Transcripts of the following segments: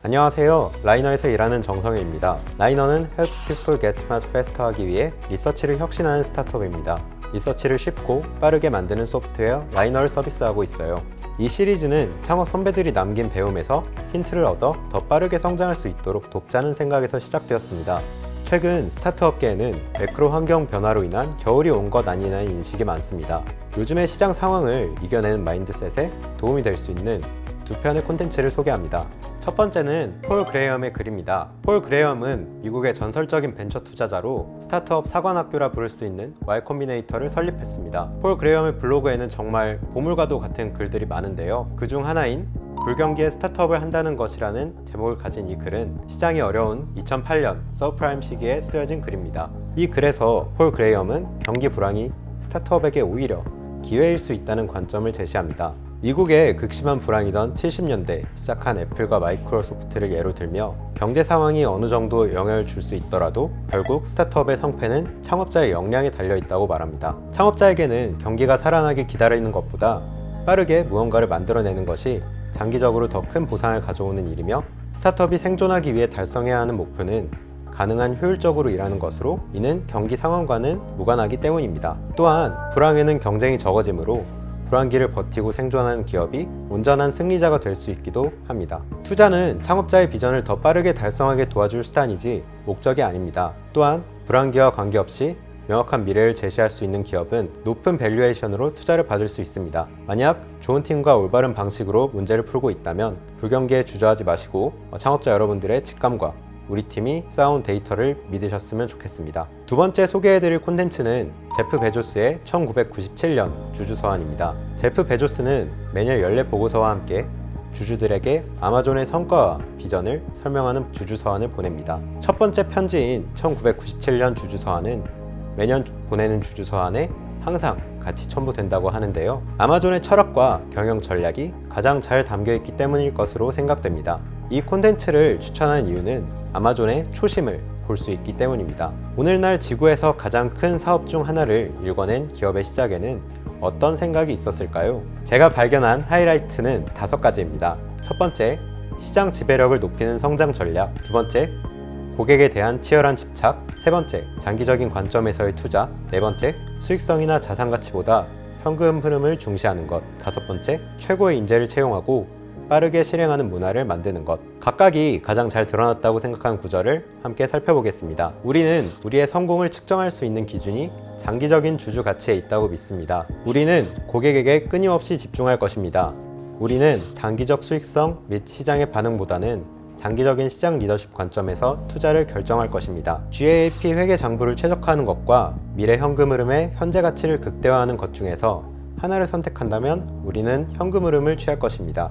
안녕하세요. 라이너에서 일하는 정성일입니다. 라이너는 Help People Get Smart Faster 하기 위해 리서치를 혁신하는 스타트업입니다. 리서치를 쉽고 빠르게 만드는 소프트웨어 라이너를 서비스하고 있어요. 이 시리즈는 창업 선배들이 남긴 배움에서 힌트를 얻어 더 빠르게 성장할 수 있도록 돕자는 생각에서 시작되었습니다. 최근 스타트업계에는 매크로 환경 변화로 인한 겨울이 온 것 아니냐는 인식이 많습니다. 요즘의 시장 상황을 이겨내는 마인드셋에 도움이 될 수 있는 두 편의 콘텐츠를 소개합니다. 첫 번째는 폴 그레이엄의 글입니다. 폴 그레이엄은 미국의 전설적인 벤처 투자자로 스타트업 사관학교라 부를 수 있는 Y 콤비네이터를 설립했습니다. 폴 그레이엄의 블로그에는 정말 보물과도 같은 글들이 많은데요. 그중 하나인 불경기에 스타트업을 한다는 것이라는 제목을 가진 이 글은 시장이 어려운 2008년 서브프라임 시기에 쓰여진 글입니다. 이 글에서 폴 그레이엄은 경기 불황이 스타트업에게 오히려 기회일 수 있다는 관점을 제시합니다. 미국의 극심한 불황이던 70년대 시작한 애플과 마이크로소프트를 예로 들며 경제 상황이 어느 정도 영향을 줄 수 있더라도 결국 스타트업의 성패는 창업자의 역량에 달려있다고 말합니다. 창업자에게는 경기가 살아나길 기다리는 것보다 빠르게 무언가를 만들어내는 것이 장기적으로 더 큰 보상을 가져오는 일이며, 스타트업이 생존하기 위해 달성해야 하는 목표는 가능한 효율적으로 일하는 것으로, 이는 경기 상황과는 무관하기 때문입니다. 또한 불황에는 경쟁이 적어지므로 불황기를 버티고 생존하는 기업이 온전한 승리자가 될 수 있기도 합니다. 투자는 창업자의 비전을 더 빠르게 달성하게 도와줄 수단이지 목적이 아닙니다. 또한 불황기와 관계없이 명확한 미래를 제시할 수 있는 기업은 높은 밸류에이션으로 투자를 받을 수 있습니다. 만약 좋은 팀과 올바른 방식으로 문제를 풀고 있다면 불경기에 주저하지 마시고 창업자 여러분들의 직감과 우리 팀이 쌓아온 데이터를 믿으셨으면 좋겠습니다. 두 번째 소개해드릴 콘텐츠는 제프 베조스의 1997년 주주서한입니다. 제프 베조스는 매년 연례 보고서와 함께 주주들에게 아마존의 성과와 비전을 설명하는 주주서한을 보냅니다. 첫 번째 편지인 1997년 주주서한은 매년 보내는 주주서한에 항상 같이 첨부된다고 하는데요. 아마존의 철학과 경영 전략이 가장 잘 담겨있기 때문일 것으로 생각됩니다. 이 콘텐츠를 추천한 이유는 아마존의 초심을 볼 수 있기 때문입니다. 오늘날 지구에서 가장 큰 사업 중 하나를 일궈낸 기업의 시작에는 어떤 생각이 있었을까요? 제가 발견한 하이라이트는 5가지입니다. 첫 번째, 시장 지배력을 높이는 성장 전략. 두 번째, 고객에 대한 치열한 집착. 세 번째, 장기적인 관점에서의 투자. 네 번째, 수익성이나 자산 가치보다 현금 흐름을 중시하는 것. 다섯 번째, 최고의 인재를 채용하고 빠르게 실행하는 문화를 만드는 것. 각각이 가장 잘 드러났다고 생각하는 구절을 함께 살펴보겠습니다. 우리는 우리의 성공을 측정할 수 있는 기준이 장기적인 주주 가치에 있다고 믿습니다. 우리는 고객에게 끊임없이 집중할 것입니다. 우리는 단기적 수익성 및 시장의 반응보다는 장기적인 시장 리더십 관점에서 투자를 결정할 것입니다. GAAP 회계 장부를 최적화하는 것과 미래 현금 흐름의 현재 가치를 극대화하는 것 중에서 하나를 선택한다면 우리는 현금 흐름을 취할 것입니다.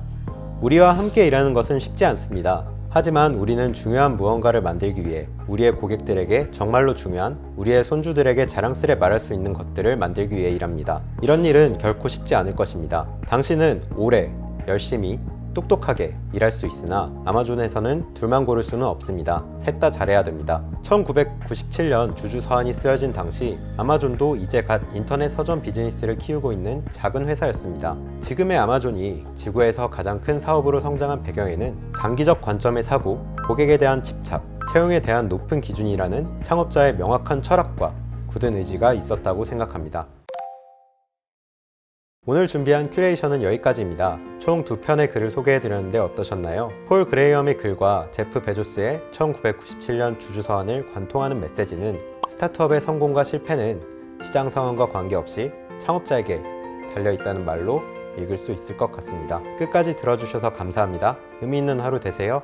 우리와 함께 일하는 것은 쉽지 않습니다. 하지만 우리는 중요한 무언가를 만들기 위해 우리의 고객들에게 정말로 중요한, 우리의 손주들에게 자랑스레 말할 수 있는 것들을 만들기 위해 일합니다. 이런 일은 결코 쉽지 않을 것입니다. 당신은 오래, 열심히, 똑똑하게 일할 수 있으나 아마존에서는 둘만 고를 수는 없습니다. 셋 다 잘해야 됩니다. 1997년 주주서한이 쓰여진 당시 아마존도 이제 갓 인터넷 서점 비즈니스를 키우고 있는 작은 회사였습니다. 지금의 아마존이 지구에서 가장 큰 사업으로 성장한 배경에는 장기적 관점의 사고, 고객에 대한 집착, 채용에 대한 높은 기준이라는 창업자의 명확한 철학과 굳은 의지가 있었다고 생각합니다. 오늘 준비한 큐레이션은 여기까지입니다. 총 2편의 글을 소개해드렸는데 어떠셨나요? 폴 그레이엄의 글과 제프 베조스의 1997년 주주서한을 관통하는 메시지는 스타트업의 성공과 실패는 시장 상황과 관계없이 창업자에게 달려있다는 말로 읽을 수 있을 것 같습니다. 끝까지 들어주셔서 감사합니다. 의미 있는 하루 되세요.